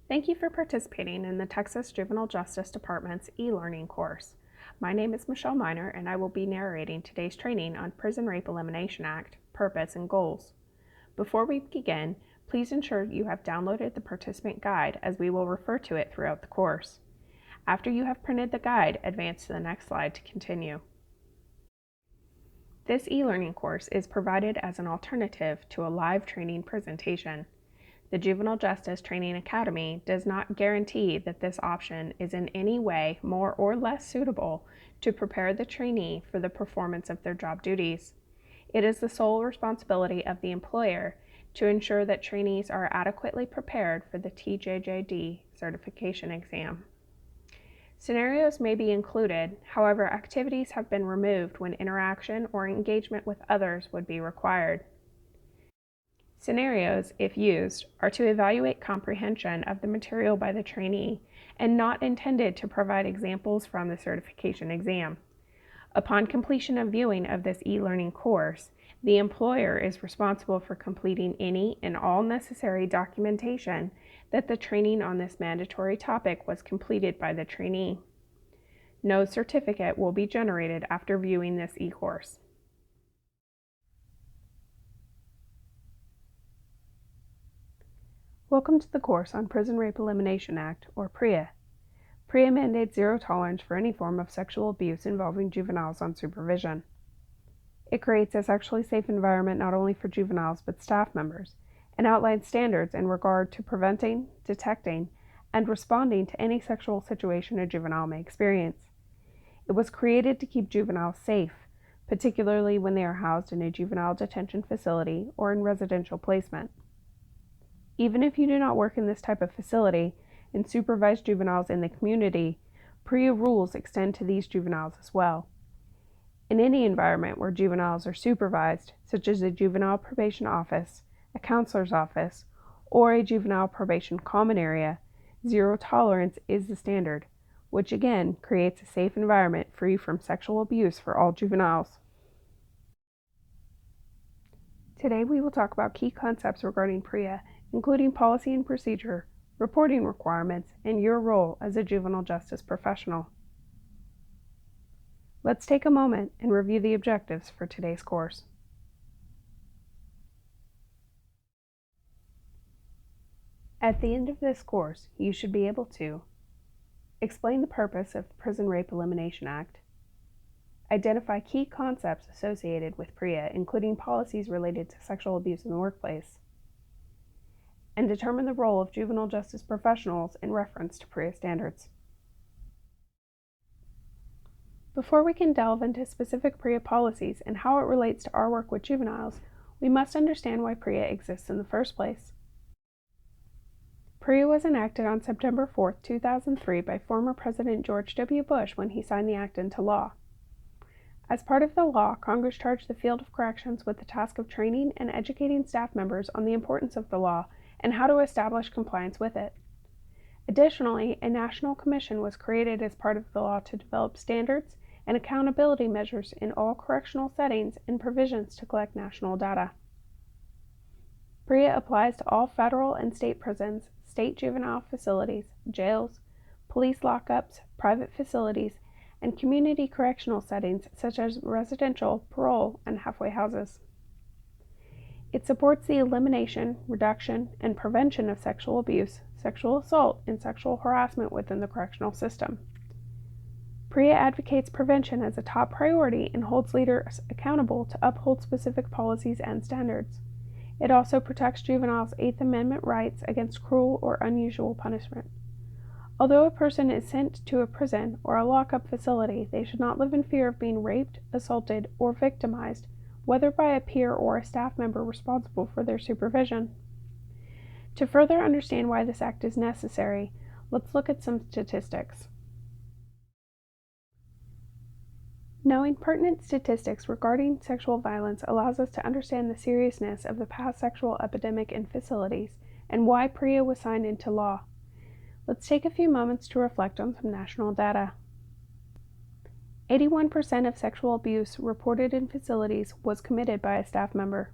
Thank you for participating in the Texas Juvenile Justice Department's e-learning course. My name is Michelle Miner, and I will be narrating today's training on Prison Rape Elimination Act, Purpose and Goals. Before we begin, please ensure you have downloaded the participant guide, as we will refer to it throughout the course. After you have printed the guide, advance to the next slide to continue. This e-learning course is provided as an alternative to a live training presentation. The Juvenile Justice Training Academy does not guarantee that this option is in any way more or less suitable to prepare the trainee for the performance of their job duties. It is the sole responsibility of the employer to ensure that trainees are adequately prepared for the TJJD certification exam. Scenarios may be included, however, activities have been removed when interaction or engagement with others would be required. Scenarios, if used, are to evaluate comprehension of the material by the trainee and not intended to provide examples from the certification exam. Upon completion of viewing of this e-learning course, the employer is responsible for completing any and all necessary documentation that the training on this mandatory topic was completed by the trainee. No certificate will be generated after viewing this e-course. Welcome to the course on Prison Rape Elimination Act, or PREA. PREA mandates zero tolerance for any form of sexual abuse involving juveniles on supervision. It creates a sexually safe environment not only for juveniles but staff members, and outlines standards in regard to preventing, detecting, and responding to any sexual situation a juvenile may experience. It was created to keep juveniles safe, particularly when they are housed in a juvenile detention facility or in residential placement. Even if you do not work in this type of facility and supervise juveniles in the community, PREA rules extend to these juveniles as well. In any environment where juveniles are supervised, such as a juvenile probation office, a counselor's office, or a juvenile probation common area, zero tolerance is the standard, which again creates a safe environment free from sexual abuse for all juveniles. Today we will talk about key concepts regarding PREA, including policy and procedure, reporting requirements, and your role as a juvenile justice professional. Let's take a moment and review the objectives for today's course. At the end of this course, you should be able to explain the purpose of the Prison Rape Elimination Act, identify key concepts associated with PREA, including policies related to sexual abuse in the workplace, and determine the role of juvenile justice professionals in reference to PREA standards. Before we can delve into specific PREA policies and how it relates to our work with juveniles, we must understand why PREA exists in the first place. PREA was enacted on September 4, 2003 by former President George W. Bush when he signed the act into law. As part of the law, Congress charged the field of corrections with the task of training and educating staff members on the importance of the law and how to establish compliance with it. Additionally, a national commission was created as part of the law to develop standards and accountability measures in all correctional settings and provisions to collect national data. PREA applies to all federal and state prisons, state juvenile facilities, jails, police lockups, private facilities, and community correctional settings such as residential, parole, and halfway houses. It supports the elimination, reduction, and prevention of sexual abuse, sexual assault, and sexual harassment within the correctional system. PREA advocates prevention as a top priority and holds leaders accountable to uphold specific policies and standards. It also protects juveniles' Eighth Amendment rights against cruel or unusual punishment. Although a person is sent to a prison or a lockup facility, they should not live in fear of being raped, assaulted, or victimized, whether by a peer or a staff member responsible for their supervision. To further understand why this act is necessary, let's look at some statistics. Knowing pertinent statistics regarding sexual violence allows us to understand the seriousness of the past sexual epidemic in facilities and why PREA was signed into law. Let's take a few moments to reflect on some national data. 81% of sexual abuse reported in facilities was committed by a staff member.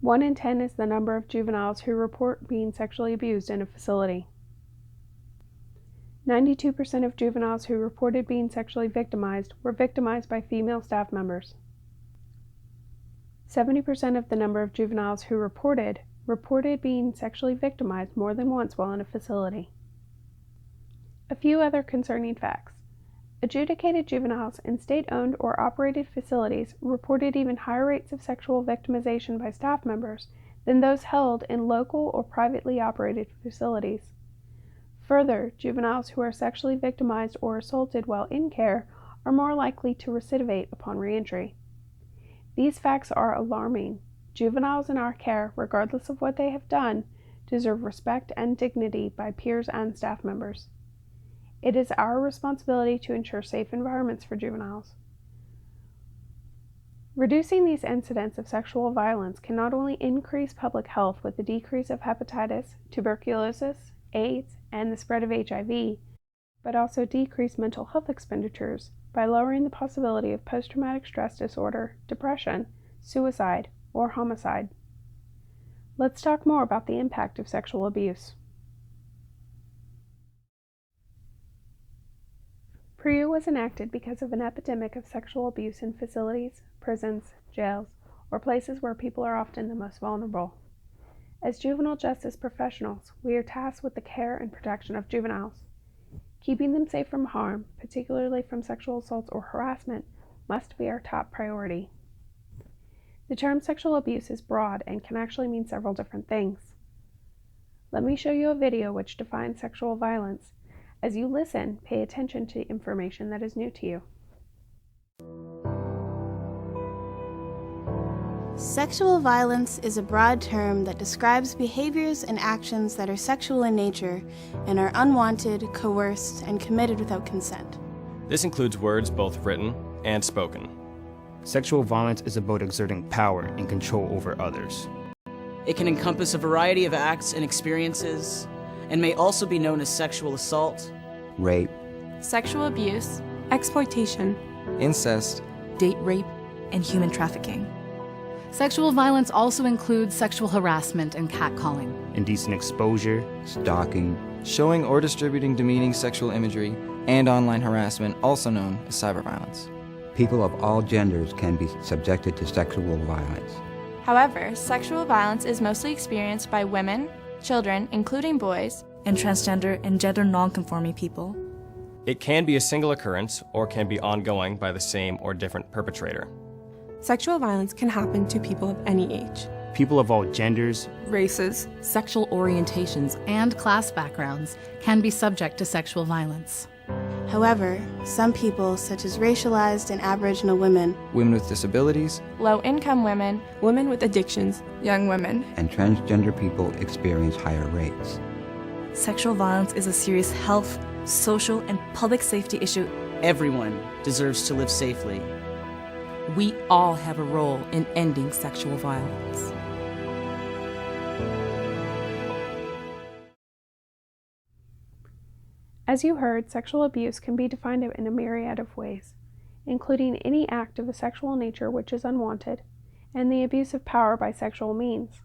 1 in 10 is the number of juveniles who report being sexually abused in a facility. 92% of juveniles who reported being sexually victimized were victimized by female staff members. 70% of the number of juveniles who reported being sexually victimized more than once while in a facility. A few other concerning facts. Adjudicated juveniles in state-owned or operated facilities reported even higher rates of sexual victimization by staff members than those held in local or privately operated facilities. Further, juveniles who are sexually victimized or assaulted while in care are more likely to recidivate upon reentry. These facts are alarming. Juveniles in our care, regardless of what they have done, deserve respect and dignity by peers and staff members. It is our responsibility to ensure safe environments for juveniles. Reducing these incidents of sexual violence can not only increase public health with the decrease of hepatitis, tuberculosis, AIDS, and the spread of HIV, but also decrease mental health expenditures by lowering the possibility of post-traumatic stress disorder, depression, suicide, or homicide. Let's talk more about the impact of sexual abuse. PREA was enacted because of an epidemic of sexual abuse in facilities, prisons, jails, or places where people are often the most vulnerable. As juvenile justice professionals, we are tasked with the care and protection of juveniles. Keeping them safe from harm, particularly from sexual assaults or harassment, must be our top priority. The term sexual abuse is broad and can actually mean several different things. Let me show you a video which defines sexual violence. As you listen, pay attention to information that is new to you. Sexual violence is a broad term that describes behaviors and actions that are sexual in nature and are unwanted, coerced, and committed without consent. This includes words both written and spoken. Sexual violence is about exerting power and control over others. It can encompass a variety of acts and experiences, and may also be known as sexual assault, rape, sexual abuse, exploitation, incest, date rape, and human trafficking. Sexual violence also includes sexual harassment and catcalling, indecent exposure, stalking, showing or distributing demeaning sexual imagery, and online harassment, also known as cyberviolence. People of all genders can be subjected to sexual violence. However, sexual violence is mostly experienced by women, children, including boys, and transgender and gender non-conforming people. It can be a single occurrence or can be ongoing by the same or different perpetrator. Sexual violence can happen to people of any age. People of all genders, races, sexual orientations, and class backgrounds can be subject to sexual violence. However, some people, such as racialized and Aboriginal women, Women with disabilities, low-income women, Women with addictions, young women, and transgender people experience higher rates. Sexual violence is a serious health, social, and public safety issue. Everyone deserves to live safely. We all have a role in ending sexual violence. As you heard, sexual abuse can be defined in a myriad of ways, including any act of a sexual nature which is unwanted, and the abuse of power by sexual means.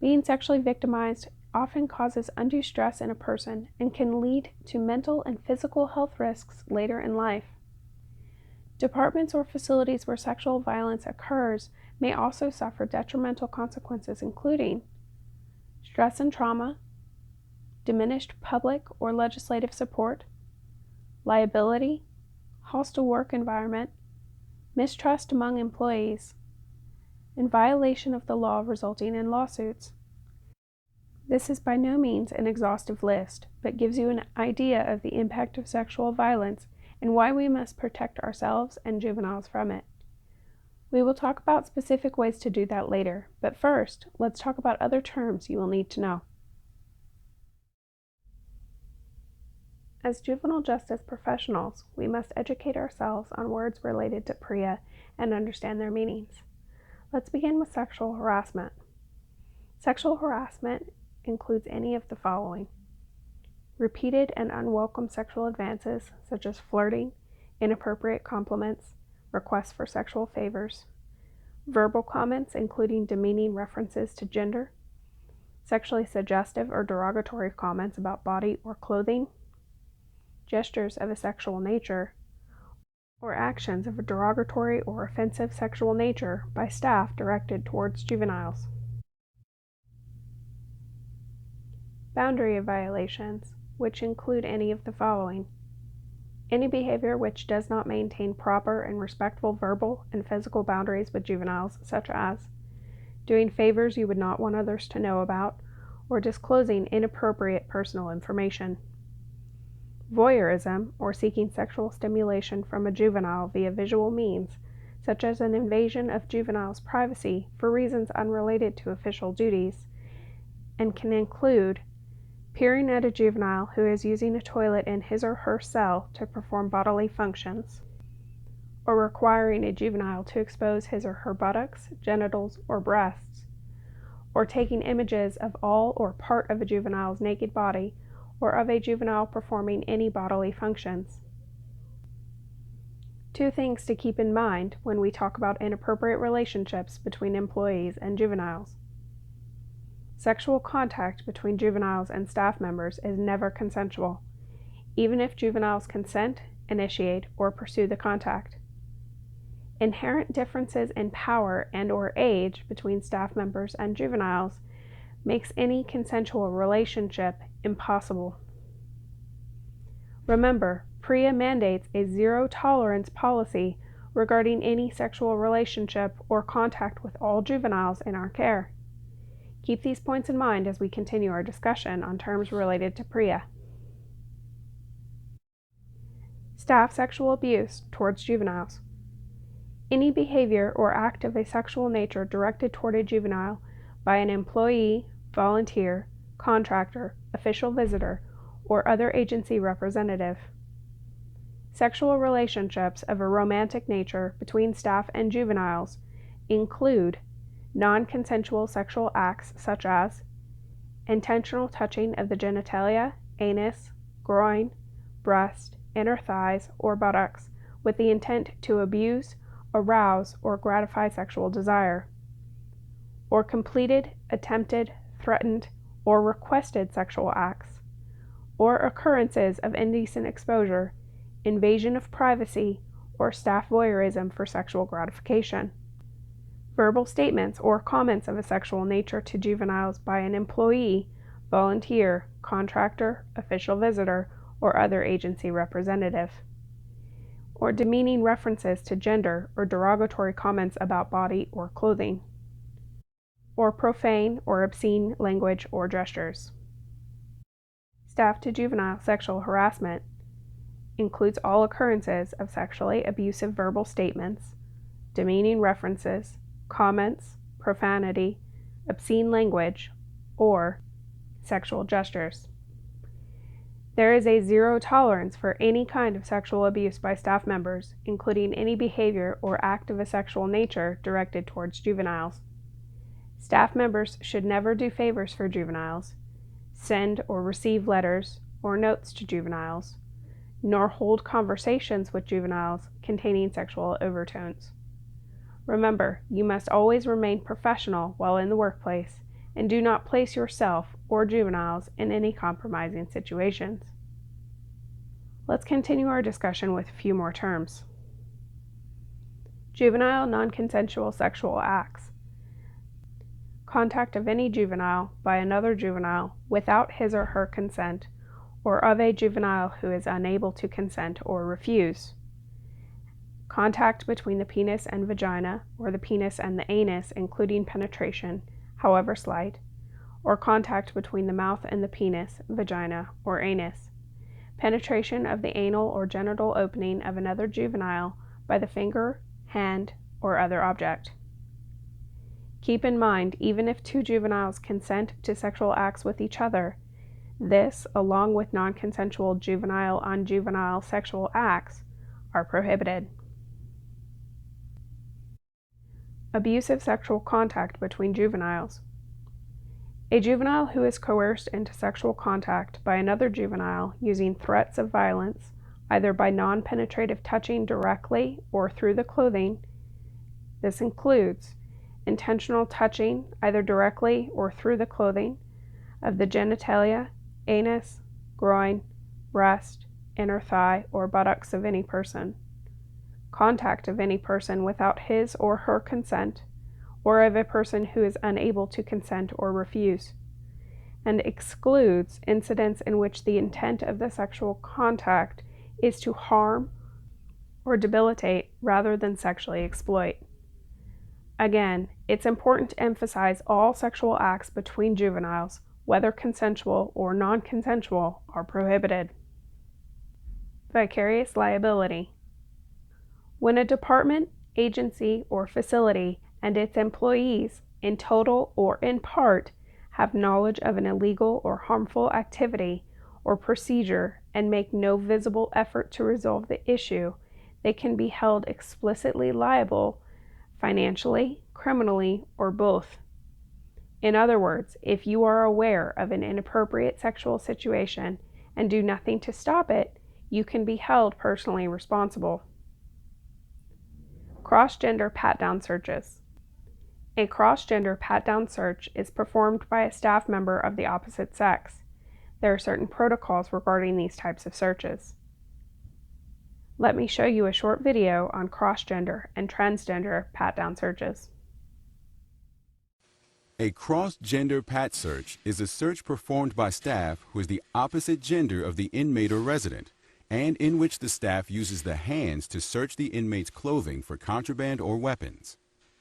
Being sexually victimized often causes undue stress in a person and can lead to mental and physical health risks later in life. Departments or facilities where sexual violence occurs may also suffer detrimental consequences, including stress and trauma, diminished public or legislative support, liability, hostile work environment, mistrust among employees, and violation of the law resulting in lawsuits. This is by no means an exhaustive list, but gives you an idea of the impact of sexual violence and why we must protect ourselves and juveniles from it. We will talk about specific ways to do that later, but first, let's talk about other terms you will need to know. As juvenile justice professionals, we must educate ourselves on words related to PREA and understand their meanings. Let's begin with sexual harassment. Sexual harassment includes any of the following: repeated and unwelcome sexual advances, such as flirting, inappropriate compliments, requests for sexual favors, verbal comments including demeaning references to gender, sexually suggestive or derogatory comments about body or clothing, gestures of a sexual nature, or actions of a derogatory or offensive sexual nature by staff directed towards juveniles. Boundary violations, which include any of the following: any behavior which does not maintain proper and respectful verbal and physical boundaries with juveniles, such as doing favors you would not want others to know about, or disclosing inappropriate personal information. Voyeurism, or seeking sexual stimulation from a juvenile via visual means, such as an invasion of juveniles' privacy for reasons unrelated to official duties, and can include peering at a juvenile who is using a toilet in his or her cell to perform bodily functions, or requiring a juvenile to expose his or her buttocks, genitals, or breasts, or taking images of all or part of a juvenile's naked body, or of a juvenile performing any bodily functions. Two things to keep in mind when we talk about inappropriate relationships between employees and juveniles. Sexual contact between juveniles and staff members is never consensual, even if juveniles consent, initiate, or pursue the contact. Inherent differences in power and/or age between staff members and juveniles makes any consensual relationship impossible. Remember, PREA mandates a zero-tolerance policy regarding any sexual relationship or contact with all juveniles in our care. Keep these points in mind as we continue our discussion on terms related to PREA. Staff sexual abuse towards juveniles. Any behavior or act of a sexual nature directed toward a juvenile by an employee, volunteer, contractor, official visitor, or other agency representative. Sexual relationships of a romantic nature between staff and juveniles include non-consensual sexual acts such as intentional touching of the genitalia, anus, groin, breast, inner thighs, or buttocks with the intent to abuse, arouse, or gratify sexual desire, or completed, attempted, threatened, or requested sexual acts, or occurrences of indecent exposure, invasion of privacy, or staff voyeurism for sexual gratification. Verbal statements or comments of a sexual nature to juveniles by an employee, volunteer, contractor, official visitor, or other agency representative. Or demeaning references to gender or derogatory comments about body or clothing. Or profane or obscene language or gestures. Staff to juvenile sexual harassment includes all occurrences of sexually abusive verbal statements, demeaning references, comments, profanity, obscene language, or sexual gestures. There is a zero tolerance for any kind of sexual abuse by staff members, including any behavior or act of a sexual nature directed towards juveniles. Staff members should never do favors for juveniles, send or receive letters or notes to juveniles, nor hold conversations with juveniles containing sexual overtones. Remember, you must always remain professional while in the workplace and do not place yourself or juveniles in any compromising situations. Let's continue our discussion with a few more terms. Juvenile non-consensual sexual acts. Contact of any juvenile by another juvenile without his or her consent, or of a juvenile who is unable to consent or refuse. Contact between the penis and vagina, or the penis and the anus, including penetration, however slight, or contact between the mouth and the penis, vagina, or anus. Penetration of the anal or genital opening of another juvenile by the finger, hand, or other object. Keep in mind, even if two juveniles consent to sexual acts with each other, this, along with non-consensual juvenile-on-juvenile sexual acts, are prohibited. Abusive sexual contact between juveniles. A juvenile who is coerced into sexual contact by another juvenile using threats of violence, either by non-penetrative touching directly or through the clothing. This includes intentional touching, either directly or through the clothing, of the genitalia, anus, groin, breast, inner thigh, or buttocks of any person, contact of any person without his or her consent, or of a person who is unable to consent or refuse, and excludes incidents in which the intent of the sexual contact is to harm or debilitate rather than sexually exploit. Again, it's important to emphasize all sexual acts between juveniles, whether consensual or non-consensual, are prohibited. Vicarious liability. When a department, agency, or facility and its employees, in total or in part, have knowledge of an illegal or harmful activity or procedure and make no visible effort to resolve the issue, they can be held explicitly liable financially, criminally, or both. In other words, if you are aware of an inappropriate sexual situation and do nothing to stop it, you can be held personally responsible. Cross-gender pat-down searches. A cross-gender pat-down search is performed by a staff member of the opposite sex. There are certain protocols regarding these types of searches. Let me show you a short video on cross-gender and transgender pat-down searches. A cross-gender pat search is a search performed by staff who is the opposite gender of the inmate or resident, and in which the staff uses the hands to search the inmate's clothing for contraband or weapons.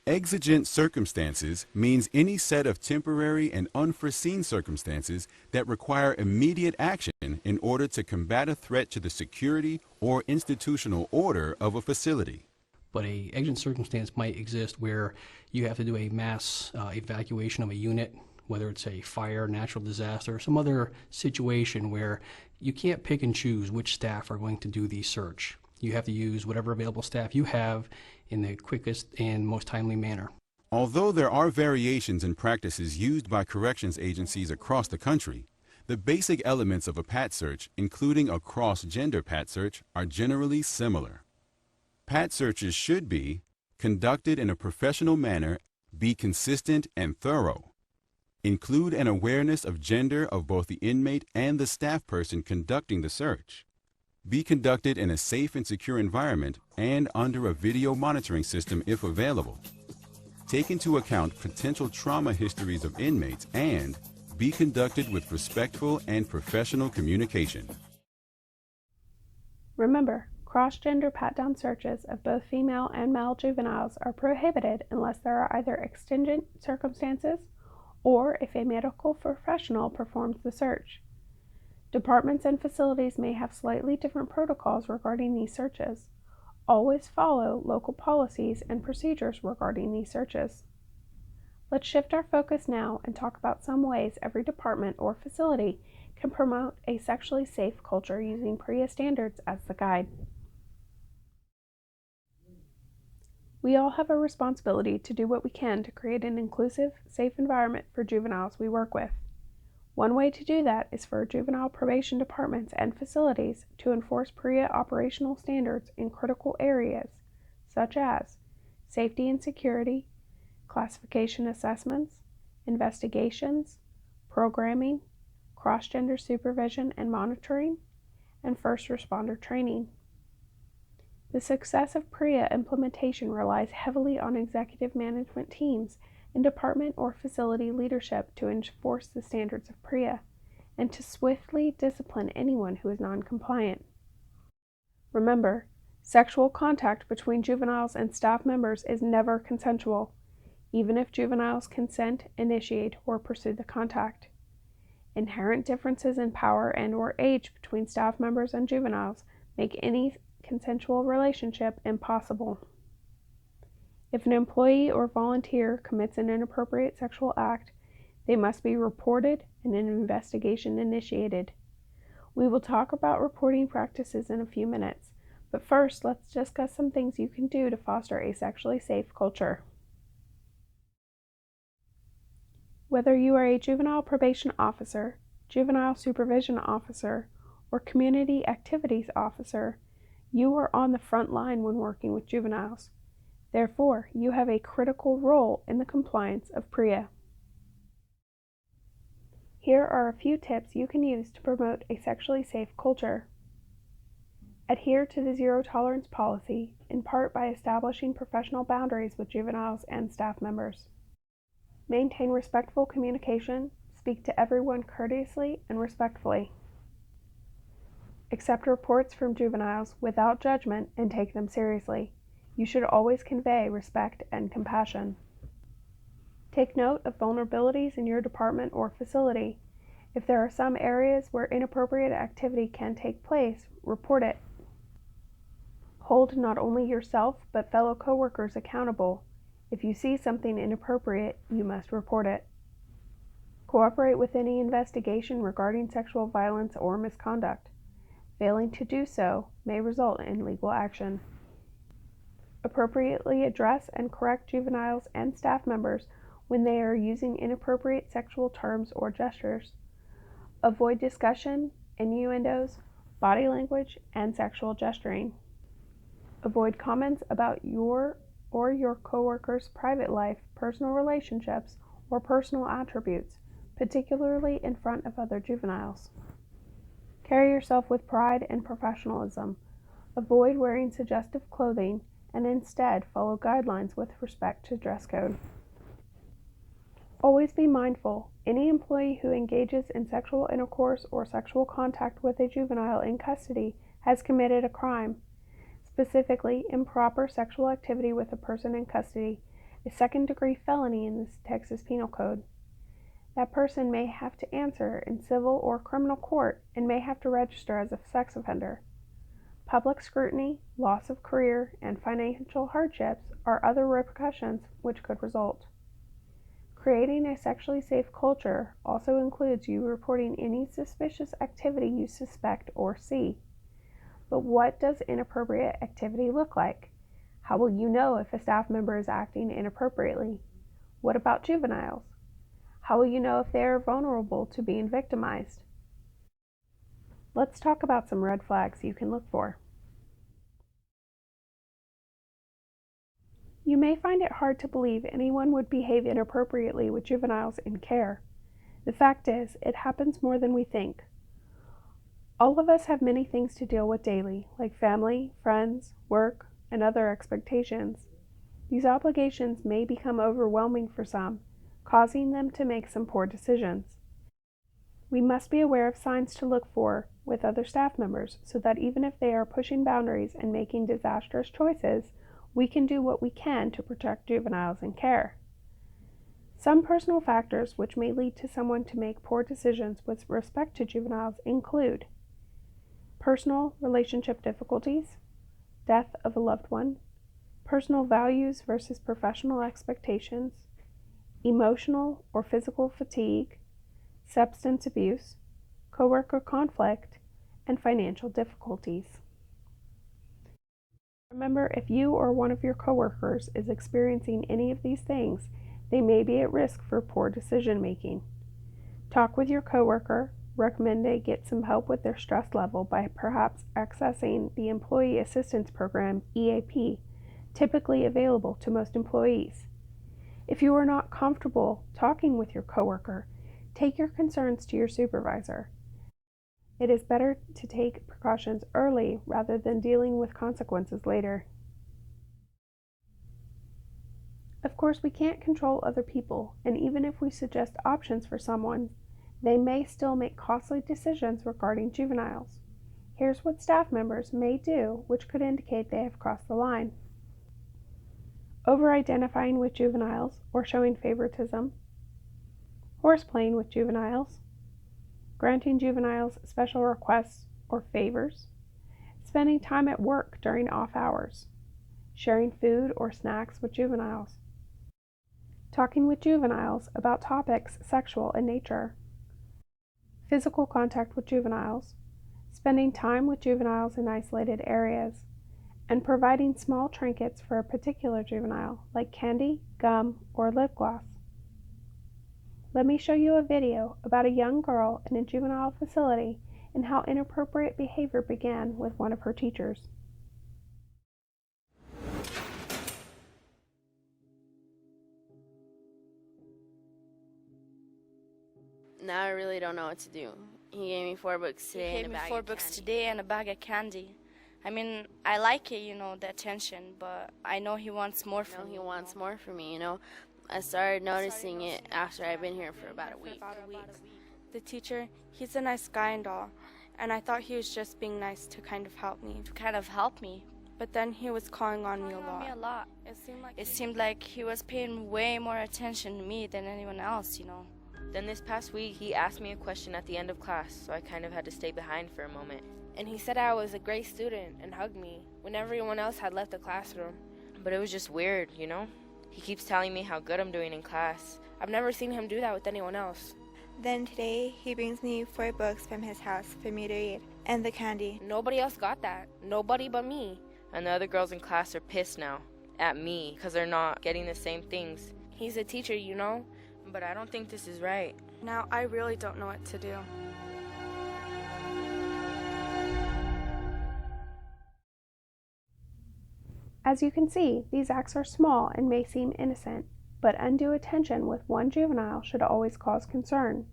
Exigent circumstances means any set of temporary and unforeseen circumstances that require immediate action in order to combat a threat to the security or institutional order of a facility. But a exigent circumstance might exist where you have to do a mass evacuation of a unit, whether it's a fire, natural disaster, some other situation where you can't pick and choose which staff are going to do the search. You have to use whatever available staff you have in the quickest and most timely manner. Although there are variations in practices used by corrections agencies across the country, the basic elements of a pat search, including a cross-gender pat search, are generally similar. Pat searches should be conducted in a professional manner, be consistent and thorough, include an awareness of gender of both the inmate and the staff person conducting the search, be conducted in a safe and secure environment and under a video monitoring system if available, take into account potential trauma histories of inmates, and be conducted with respectful and professional communication. Remember, cross-gender pat-down searches of both female and male juveniles are prohibited unless there are either exigent circumstances or if a medical professional performs the search. Departments and facilities may have slightly different protocols regarding these searches. Always follow local policies and procedures regarding these searches. Let's shift our focus now and talk about some ways every department or facility can promote a sexually safe culture using PREA standards as the guide. We all have a responsibility to do what we can to create an inclusive, safe environment for juveniles we work with. One way to do that is for juvenile probation departments and facilities to enforce PREA operational standards in critical areas such as safety and security, classification assessments, investigations, programming, cross-gender supervision and monitoring, and first responder training. The success of PREA implementation relies heavily on executive management teams and department or facility leadership to enforce the standards of PREA and to swiftly discipline anyone who is non-compliant. Remember, sexual contact between juveniles and staff members is never consensual, even if juveniles consent, initiate, or pursue the contact. Inherent differences in power and/or age between staff members and juveniles make any consensual relationship impossible. If an employee or volunteer commits an inappropriate sexual act, they must be reported and an investigation initiated. We will talk about reporting practices in a few minutes, but first let's discuss some things you can do to foster a sexually safe culture. Whether you are a juvenile probation officer, juvenile supervision officer, or community activities officer, you are on the front line when working with juveniles. Therefore, you have a critical role in the compliance of PREA. Here are a few tips you can use to promote a sexually safe culture. Adhere to the zero tolerance policy, in part by establishing professional boundaries with juveniles and staff members. Maintain respectful communication. Speak to everyone courteously and respectfully. Accept reports from juveniles without judgment and take them seriously. You should always convey respect and compassion. Take note of vulnerabilities in your department or facility. If there are some areas where inappropriate activity can take place, report it. Hold not only yourself but fellow coworkers accountable. If you see something inappropriate, you must report it. Cooperate with any investigation regarding sexual violence or misconduct. Failing to do so may result in legal action. Appropriately address and correct juveniles and staff members when they are using inappropriate sexual terms or gestures. Avoid discussion, innuendos, body language, and sexual gesturing. Avoid comments about your or your coworkers' private life, personal relationships, or personal attributes, particularly in front of other juveniles. Carry yourself with pride and professionalism. Avoid wearing suggestive clothing and instead follow guidelines with respect to dress code. Always be mindful, any employee who engages in sexual intercourse or sexual contact with a juvenile in custody has committed a crime. Specifically, improper sexual activity with a person in custody, a second-degree felony in the Texas Penal Code. That person may have to answer in civil or criminal court and may have to register as a sex offender. Public scrutiny, loss of career, and financial hardships are other repercussions which could result. Creating a sexually safe culture also includes you reporting any suspicious activity you suspect or see. But what does inappropriate activity look like? How will you know if a staff member is acting inappropriately? What about juveniles? How will you know if they are vulnerable to being victimized? Let's talk about some red flags you can look for. You may find it hard to believe anyone would behave inappropriately with juveniles in care. The fact is, it happens more than we think. All of us have many things to deal with daily, like family, friends, work, and other expectations. These obligations may become overwhelming for some, causing them to make some poor decisions. We must be aware of signs to look for with other staff members so that even if they are pushing boundaries and making disastrous choices, we can do what we can to protect juveniles in care. Some personal factors which may lead to someone to make poor decisions with respect to juveniles include personal relationship difficulties, death of a loved one, personal values versus professional expectations, emotional or physical fatigue, substance abuse, coworker conflict, and financial difficulties. Remember, if you or one of your coworkers is experiencing any of these things, they may be at risk for poor decision making. Talk with your coworker. Recommend they get some help with their stress level by perhaps accessing the Employee Assistance Program, EAP, typically available to most employees. If you are not comfortable talking with your coworker, take your concerns to your supervisor. It is better to take precautions early rather than dealing with consequences later. Of course, we can't control other people, and even if we suggest options for someone, they may still make costly decisions regarding juveniles. Here's what staff members may do which could indicate they have crossed the line. Over-identifying with juveniles or showing favoritism, horseplaying with juveniles, granting juveniles special requests or favors, spending time at work during off hours, sharing food or snacks with juveniles, talking with juveniles about topics sexual in nature, physical contact with juveniles, spending time with juveniles in isolated areas, and providing small trinkets for a particular juvenile, like candy, gum, or lip gloss. Let me show you a video about a young girl in a juvenile facility and how inappropriate behavior began with one of her teachers. Now I really don't know what to do. He gave me 4 books today He gave me 4 books today and a bag of candy. I mean, I like it, the attention, but I know he wants more from me. He wants more from me, I started noticing it after I've been here for about a week. The teacher, he's a nice guy and all, and I thought he was just being nice to kind of help me. But then he was calling on me a lot. It seemed like he was paying way more attention to me than anyone else, Then this past week, he asked me a question at the end of class, so I kind of had to stay behind for a moment. And he said I was a great student and hugged me when everyone else had left the classroom. But it was just weird, He keeps telling me how good I'm doing in class. I've never seen him do that with anyone else. Then today, he brings me 4 books from his house for me to read, and the candy. Nobody else got that. Nobody but me. And the other girls in class are pissed now at me because they're not getting the same things. He's a teacher, But I don't think this is right. Now I really don't know what to do. As you can see, these acts are small and may seem innocent, but undue attention with one juvenile should always cause concern.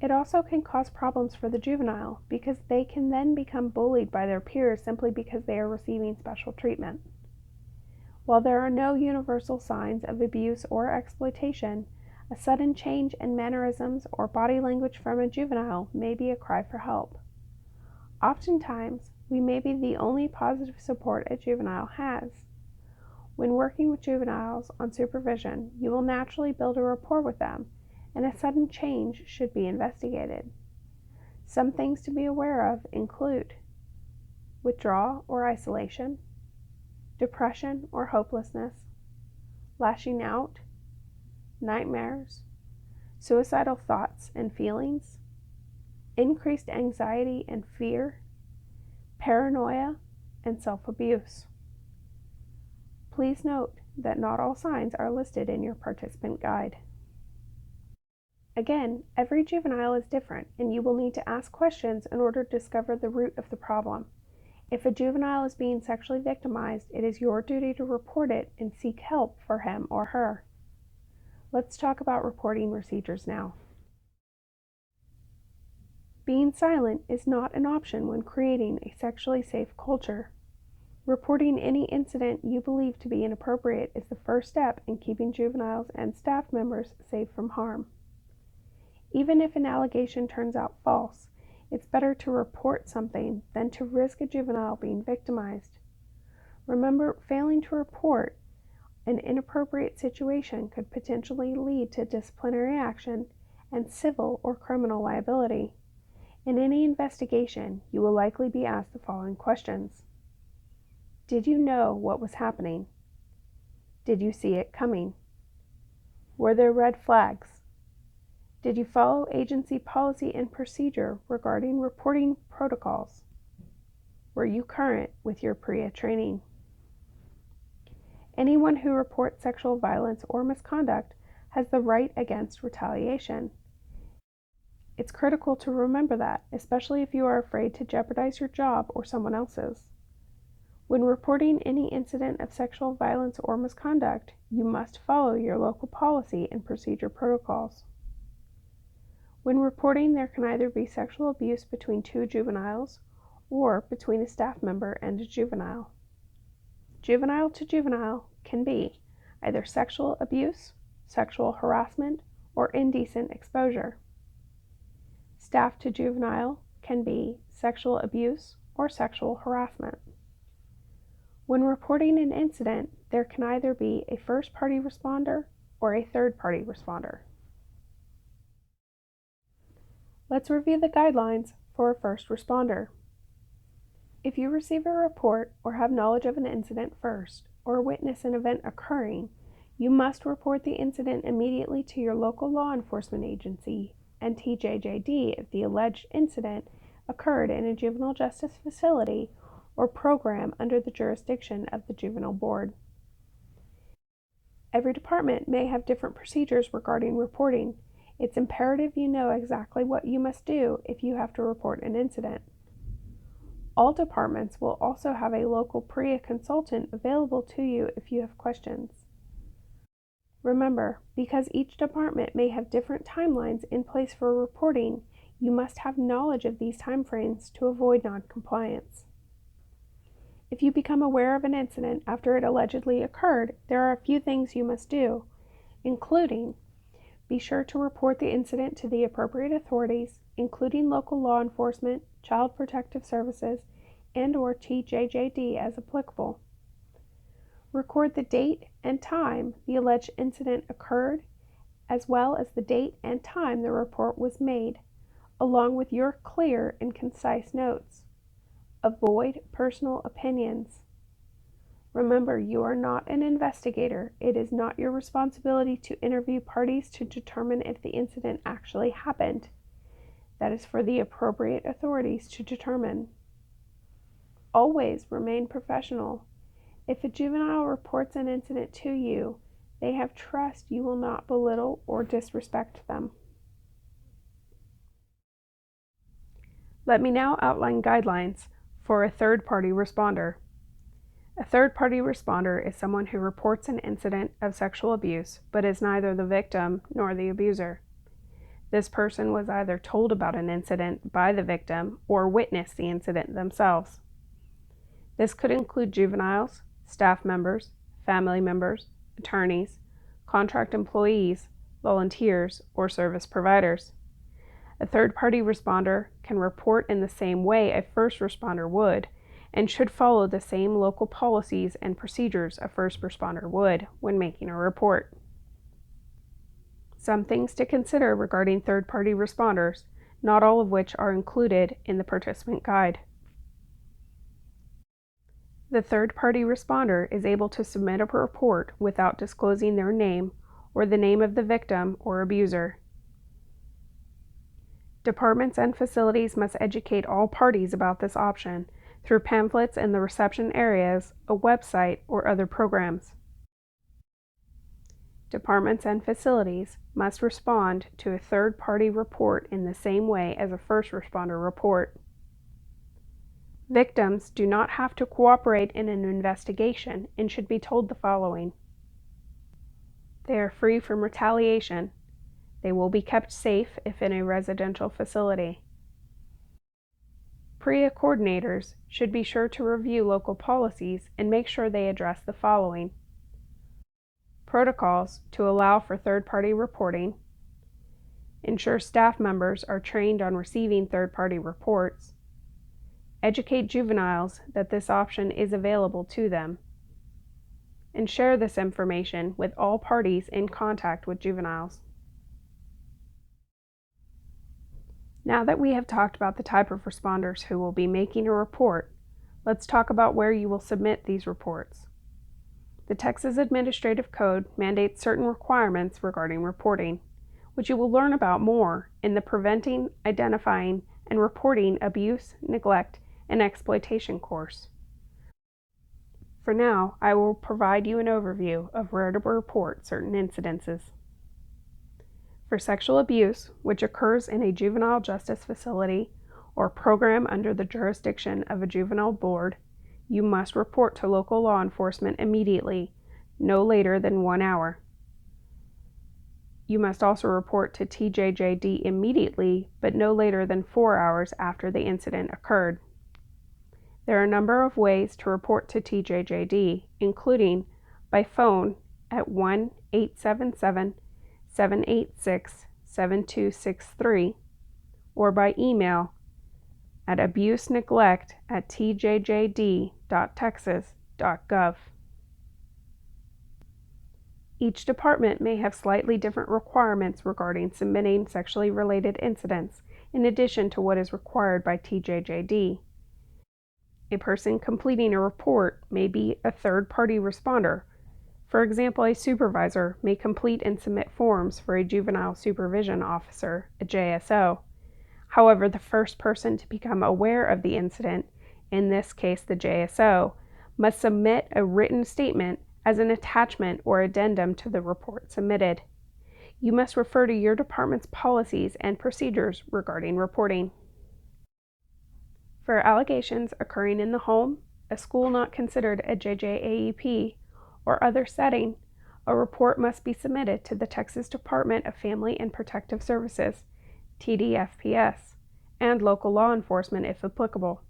It also can cause problems for the juvenile because they can then become bullied by their peers simply because they are receiving special treatment. While there are no universal signs of abuse or exploitation, a sudden change in mannerisms or body language from a juvenile may be a cry for help. Oftentimes, we may be the only positive support a juvenile has. When working with juveniles on supervision, you will naturally build a rapport with them, and a sudden change should be investigated. Some things to be aware of include withdrawal or isolation, depression or hopelessness, lashing out, nightmares, suicidal thoughts and feelings, increased anxiety and fear, paranoia, and self-abuse. Please note that not all signs are listed in your participant guide. Again, every juvenile is different, and you will need to ask questions in order to discover the root of the problem. If a juvenile is being sexually victimized, it is your duty to report it and seek help for him or her. Let's talk about reporting procedures now. Being silent is not an option when creating a sexually safe culture. Reporting any incident you believe to be inappropriate is the first step in keeping juveniles and staff members safe from harm. Even if an allegation turns out false, it's better to report something than to risk a juvenile being victimized. Remember, failing to report an inappropriate situation could potentially lead to disciplinary action and civil or criminal liability. In any investigation, you will likely be asked the following questions. Did you know what was happening? Did you see it coming? Were there red flags? Did you follow agency policy and procedure regarding reporting protocols? Were you current with your PREA training? Anyone who reports sexual violence or misconduct has the right against retaliation. It's critical to remember that, especially if you are afraid to jeopardize your job or someone else's. When reporting any incident of sexual violence or misconduct, you must follow your local policy and procedure protocols. When reporting, there can either be sexual abuse between 2 juveniles or between a staff member and a juvenile. Juvenile to juvenile can be either sexual abuse, sexual harassment, or indecent exposure. Staff to juvenile can be sexual abuse or sexual harassment. When reporting an incident, there can either be a first-party responder or a third-party responder. Let's review the guidelines for a first responder. If you receive a report or have knowledge of an incident first, or witness an event occurring, you must report the incident immediately to your local law enforcement agency and TJJD if the alleged incident occurred in a juvenile justice facility or program under the jurisdiction of the juvenile board. Every department may have different procedures regarding reporting. It's imperative you know exactly what you must do if you have to report an incident. All departments will also have a local PREA consultant available to you if you have questions. Remember, because each department may have different timelines in place for reporting, you must have knowledge of these timeframes to avoid noncompliance. If you become aware of an incident after it allegedly occurred, there are a few things you must do, including be sure to report the incident to the appropriate authorities, including local law enforcement, Child Protective Services, and/or TJJD as applicable. Record the date and time the alleged incident occurred, as well as the date and time the report was made, along with your clear and concise notes. Avoid personal opinions. Remember, you are not an investigator. It is not your responsibility to interview parties to determine if the incident actually happened. That is for the appropriate authorities to determine. Always remain professional. If a juvenile reports an incident to you, they have trust you will not belittle or disrespect them. Let me now outline guidelines for a third-party responder. A third-party responder is someone who reports an incident of sexual abuse, but is neither the victim nor the abuser. This person was either told about an incident by the victim or witnessed the incident themselves. This could include juveniles, staff members, family members, attorneys, contract employees, volunteers, or service providers. A third-party responder can report in the same way a first responder would, and should follow the same local policies and procedures a first responder would when making a report. Some things to consider regarding third-party responders, not all of which are included in the participant guide. The third-party responder is able to submit a report without disclosing their name or the name of the victim or abuser. Departments and facilities must educate all parties about this option through pamphlets in the reception areas, a website, or other programs. Departments and facilities must respond to a third-party report in the same way as a first responder report. Victims do not have to cooperate in an investigation and should be told the following. They are free from retaliation. They will be kept safe if in a residential facility. PREA coordinators should be sure to review local policies and make sure they address the following. Protocols to allow for third-party reporting. Ensure staff members are trained on receiving third-party reports. Educate juveniles that this option is available to them. And share this information with all parties in contact with juveniles. Now that we have talked about the type of responders who will be making a report, let's talk about where you will submit these reports. The Texas Administrative Code mandates certain requirements regarding reporting, which you will learn about more in the Preventing, Identifying, and Reporting Abuse, Neglect, and Exploitation course. For now, I will provide you an overview of where to report certain incidences. For sexual abuse, which occurs in a juvenile justice facility or program under the jurisdiction of a juvenile board, you must report to local law enforcement immediately, no later than 1 hour. You must also report to TJJD immediately, but no later than 4 hours after the incident occurred. There are a number of ways to report to TJJD, including by phone at 1-877-786-7263 or by email at abuseneglect@tjjd.texas.gov. Each department may have slightly different requirements regarding submitting sexually related incidents, in addition to what is required by TJJD. A person completing a report may be a third-party responder. For example, a supervisor may complete and submit forms for a juvenile supervision officer, a JSO. However, the first person to become aware of the incident, in this case the JSO, must submit a written statement as an attachment or addendum to the report submitted. You must refer to your department's policies and procedures regarding reporting. For allegations occurring in the home, a school not considered a JJAEP, or other setting, A report must be submitted to the Texas Department of Family and Protective Services, TDFPS, and local law enforcement if applicable.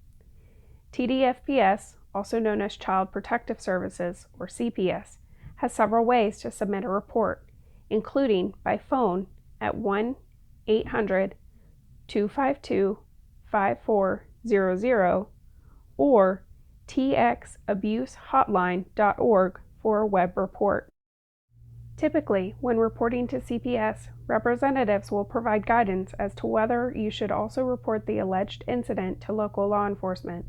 TDFPS, also known as Child Protective Services, or CPS, has several ways to submit a report, including by phone at 1-800-252-5400 or txabusehotline.org for a web report. Typically, when reporting to CPS, representatives will provide guidance as to whether you should also report the alleged incident to local law enforcement.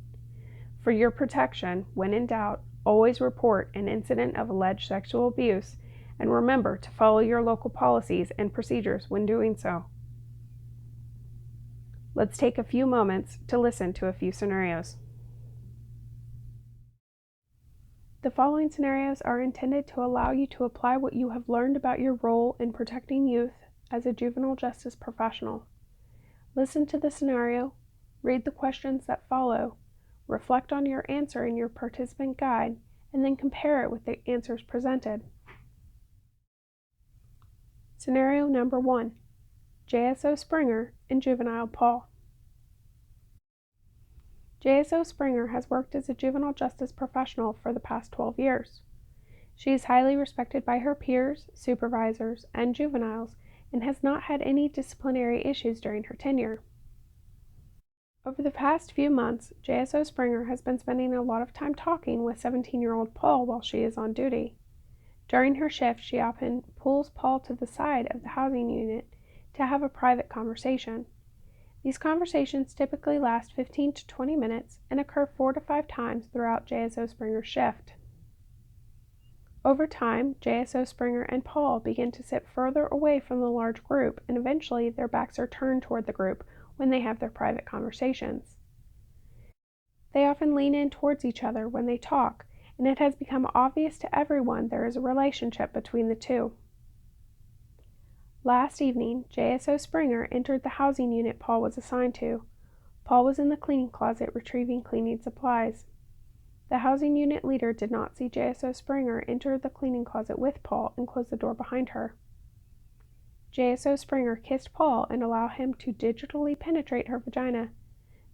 For your protection, when in doubt, always report an incident of alleged sexual abuse, and remember to follow your local policies and procedures when doing so. Let's take a few moments to listen to a few scenarios. The following scenarios are intended to allow you to apply what you have learned about your role in protecting youth as a juvenile justice professional. Listen to the scenario, read the questions that follow, reflect on your answer in your participant guide, and then compare it with the answers presented. Scenario number 1, JSO Springer and Juvenile Paul. JSO Springer has worked as a juvenile justice professional for the past 12 years. She is highly respected by her peers, supervisors, and juveniles, and has not had any disciplinary issues during her tenure. Over the past few months, JSO Springer has been spending a lot of time talking with 17-year-old Paul while she is on duty. During her shift, she often pulls Paul to the side of the housing unit to have a private conversation. These conversations typically last 15 to 20 minutes and occur 4 to 5 times throughout JSO Springer's shift. Over time, JSO Springer and Paul begin to sit further away from the large group, and eventually their backs are turned toward the group when they have their private conversations. They often lean in towards each other when they talk, and it has become obvious to everyone there is a relationship between the two. Last evening, JSO Springer entered the housing unit Paul was assigned to. Paul was in the cleaning closet retrieving cleaning supplies. The housing unit leader did not see JSO Springer enter the cleaning closet with Paul and close the door behind her. JSO Springer kissed Paul and allowed him to digitally penetrate her vagina.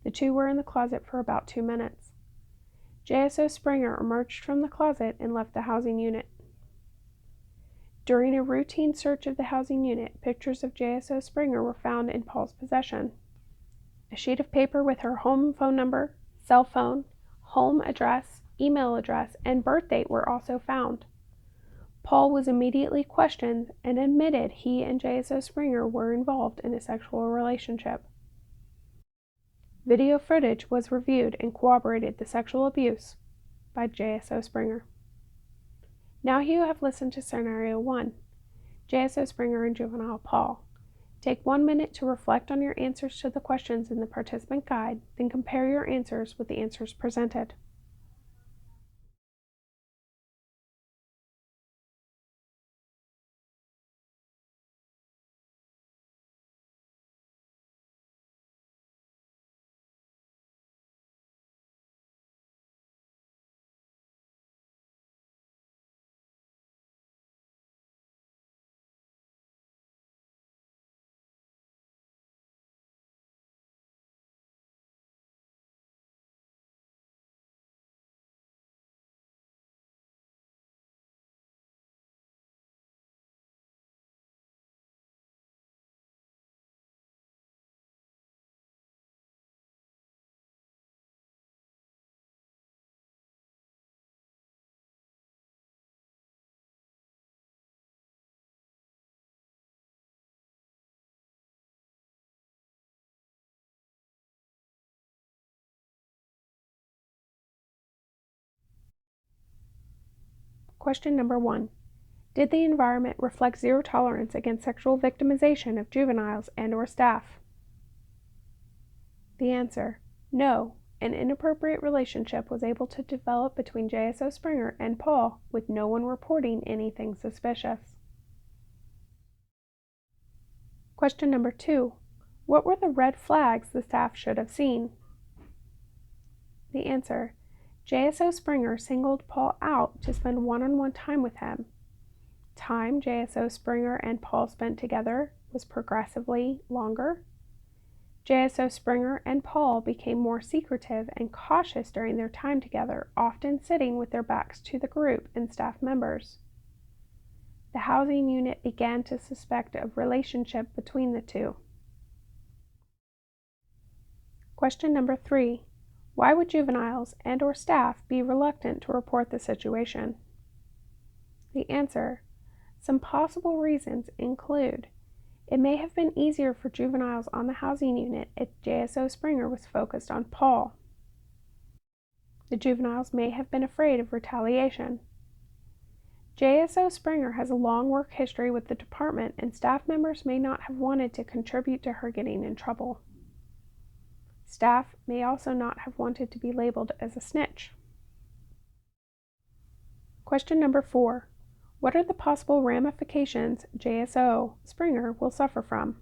The two were in the closet for about 2 minutes. JSO Springer emerged from the closet and left the housing unit. During a routine search of the housing unit, pictures of JSO Springer were found in Paul's possession. A sheet of paper with her home phone number, cell phone, home address, email address, and birth date were also found. Paul was immediately questioned and admitted he and JSO Springer were involved in a sexual relationship. Video footage was reviewed and corroborated the sexual abuse by JSO Springer. Now you have listened to Scenario 1, JSO Springer and Juvenile Paul. Take 1 minute to reflect on your answers to the questions in the participant guide, then compare your answers with the answers presented. Question number 1. Did the environment reflect zero tolerance against sexual victimization of juveniles and/or staff? The answer: no. An inappropriate relationship was able to develop between JSO Springer and Paul, with no one reporting anything suspicious. Question number 2. What were the red flags the staff should have seen? The answer: JSO Springer singled Paul out to spend one-on-one time with him. time JSO Springer and Paul spent together was progressively longer. JSO Springer and Paul became more secretive and cautious during their time together, often sitting with their backs to the group and staff members. The housing unit began to suspect a relationship between the two. Question number 3. Why would juveniles and/or staff be reluctant to report the situation? The answer: some possible reasons include it may have been easier for juveniles on the housing unit if JSO Springer was focused on Paul. The juveniles may have been afraid of retaliation. JSO Springer has a long work history with the department, and staff members may not have wanted to contribute to her getting in trouble. Staff may also not have wanted to be labeled as a snitch. Question number 4. What are the possible ramifications JSO Springer will suffer from?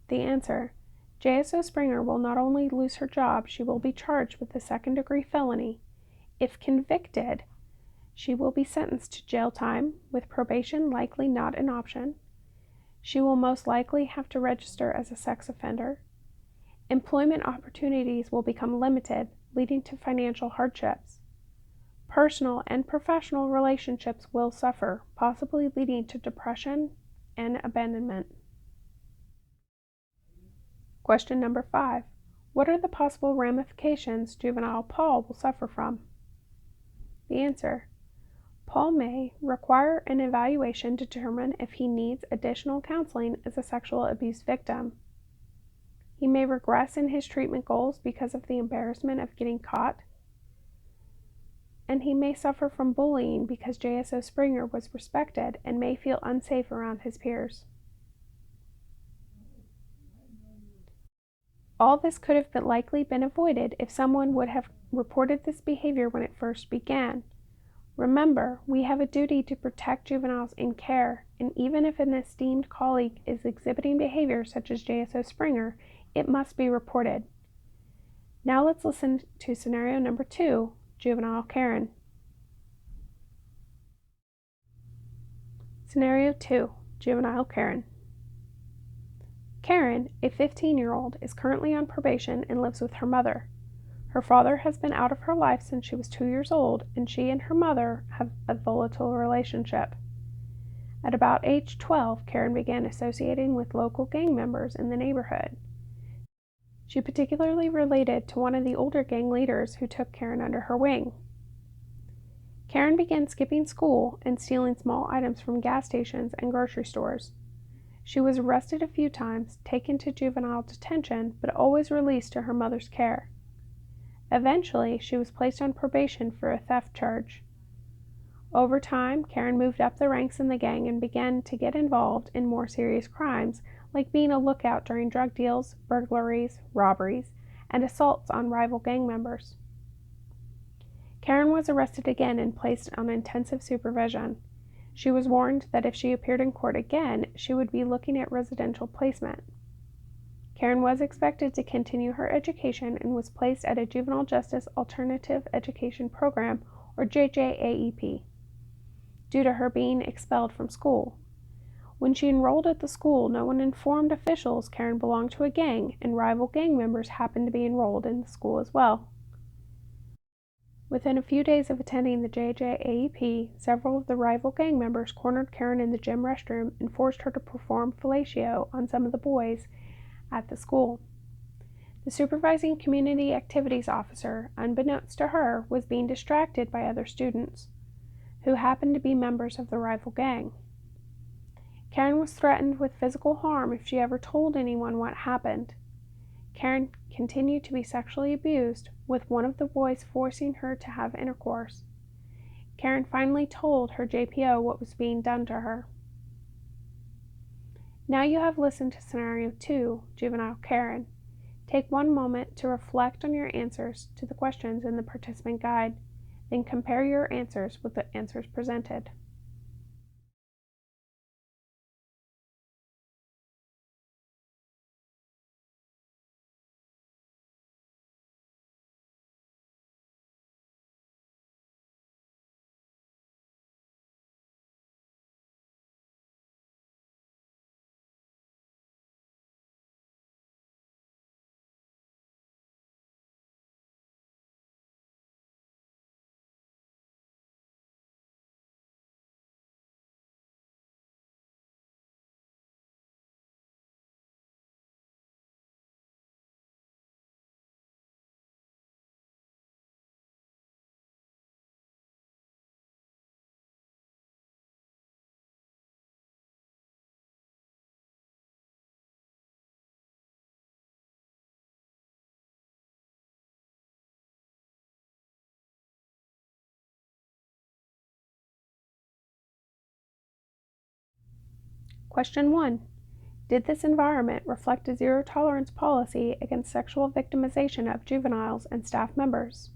The answer: JSO Springer will not only lose her job, she will be charged with a second-degree felony. If convicted, she will be sentenced to jail time, with probation likely not an option. She will most likely have to register as a sex offender. Employment opportunities will become limited, leading to financial hardships. Personal and professional relationships will suffer, possibly leading to depression and abandonment. Question number 5. What are the possible ramifications juvenile Paul will suffer from? The answer: Paul may require an evaluation to determine if he needs additional counseling as a sexual abuse victim. He may regress in his treatment goals because of the embarrassment of getting caught. And he may suffer from bullying because JSO Springer was respected and may feel unsafe around his peers. All this could have likely been avoided if someone would have reported this behavior when it first began. Remember, we have a duty to protect juveniles in care, and even if an esteemed colleague is exhibiting behavior such as JSO Springer, it must be reported. Now let's listen to scenario number 2, Juvenile Karen. Scenario 2, Juvenile Karen. Karen, a 15-year-old, is currently on probation and lives with her mother. Her father has been out of her life since she was 2 years old, and she and her mother have a volatile relationship. At about age 12, Karen began associating with local gang members in the neighborhood. She particularly related to one of the older gang leaders who took Karen under her wing. Karen began skipping school and stealing small items from gas stations and grocery stores. She was arrested a few times, taken to juvenile detention, but always released to her mother's care. Eventually, she was placed on probation for a theft charge. Over time, Karen moved up the ranks in the gang and began to get involved in more serious crimes, like being a lookout during drug deals, burglaries, robberies, and assaults on rival gang members. Karen was arrested again and placed on intensive supervision. She was warned that if she appeared in court again, she would be looking at residential placement. Karen was expected to continue her education and was placed at a Juvenile Justice Alternative Education Program, or JJAEP, due to her being expelled from school. When she enrolled at the school, no one informed officials Karen belonged to a gang, and rival gang members happened to be enrolled in the school as well. Within a few days of attending the JJAEP, several of the rival gang members cornered Karen in the gym restroom and forced her to perform fellatio on some of the boys at the school. The supervising community activities officer, unbeknownst to her, was being distracted by other students, who happened to be members of the rival gang. Karen was threatened with physical harm if she ever told anyone what happened. Karen continued to be sexually abused, with one of the boys forcing her to have intercourse. Karen finally told her JPO what was being done to her. Now you have listened to Scenario 2, Juvenile Karen. Take one moment to reflect on your answers to the questions in the participant guide, then compare your answers with the answers presented. Question 1. Did this environment reflect a zero-tolerance policy against sexual victimization of juveniles and staff members?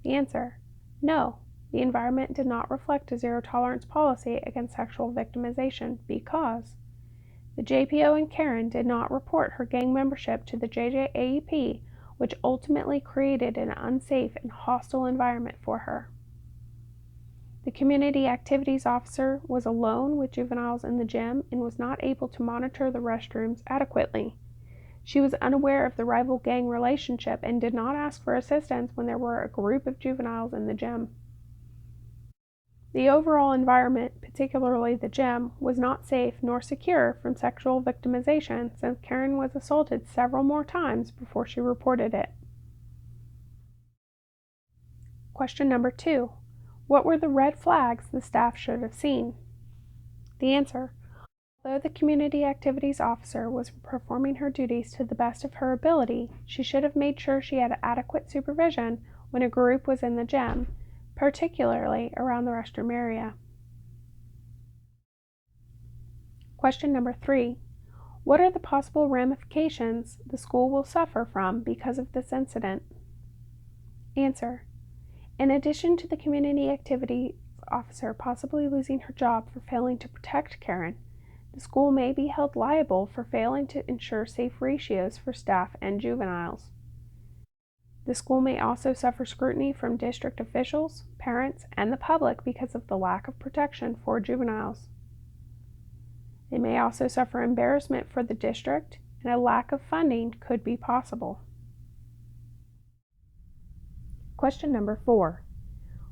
The answer: no, the environment did not reflect a zero-tolerance policy against sexual victimization because the JPO and Karen did not report her gang membership to the JJAEP, which ultimately created an unsafe and hostile environment for her. The community activities officer was alone with juveniles in the gym and was not able to monitor the restrooms adequately. She was unaware of the rival gang relationship and did not ask for assistance when there were a group of juveniles in the gym. The overall environment, particularly the gym, was not safe nor secure from sexual victimization since Karen was assaulted several more times before she reported it. Question number 2. What were the red flags the staff should have seen? The answer: although the community activities officer was performing her duties to the best of her ability, she should have made sure she had adequate supervision when a group was in the gym, particularly around the restroom area. Question number 3. What are the possible ramifications the school will suffer from because of this incident? Answer: in addition to the community activity officer possibly losing her job for failing to protect Karen, the school may be held liable for failing to ensure safe ratios for staff and juveniles. The school may also suffer scrutiny from district officials, parents, and the public because of the lack of protection for juveniles. They may also suffer embarrassment for the district, and a lack of funding could be possible. Question number 4.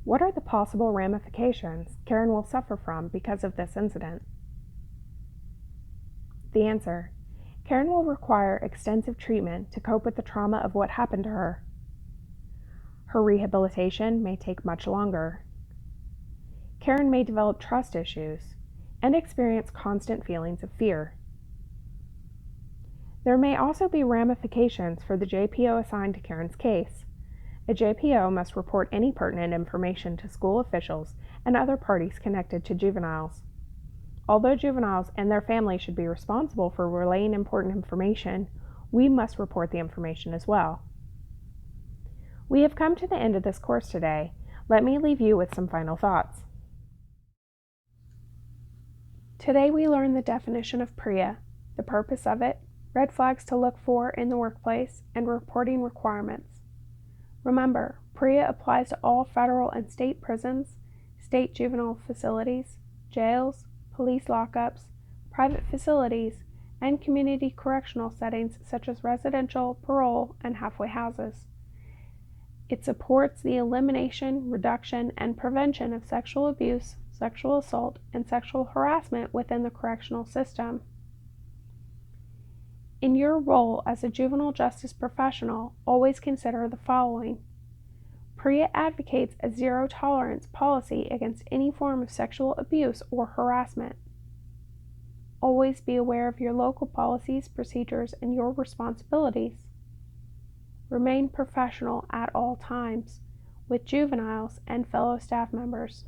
What are the possible ramifications Karen will suffer from because of this incident? The answer: Karen will require extensive treatment to cope with the trauma of what happened to her. Her rehabilitation may take much longer. Karen may develop trust issues and experience constant feelings of fear. There may also be ramifications for the JPO assigned to Karen's case. A JPO must report any pertinent information to school officials and other parties connected to juveniles. Although juveniles and their families should be responsible for relaying important information, we must report the information as well. We have come to the end of this course today. Let me leave you with some final thoughts. Today we learned the definition of PREA, the purpose of it, red flags to look for in the workplace, and reporting requirements. Remember, PREA applies to all federal and state prisons, state juvenile facilities, jails, police lockups, private facilities, and community correctional settings such as residential, parole, and halfway houses. It supports the elimination, reduction, and prevention of sexual abuse, sexual assault, and sexual harassment within the correctional system. In your role as a juvenile justice professional, always consider the following. PREA advocates a zero-tolerance policy against any form of sexual abuse or harassment. Always be aware of your local policies, procedures, and your responsibilities. Remain professional at all times with juveniles and fellow staff members.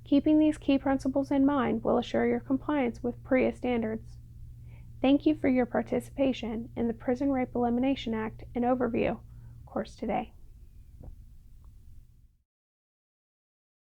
Keeping these key principles in mind will assure your compliance with PREA standards. Thank you for your participation in the Prison Rape Elimination Act and Overview course today.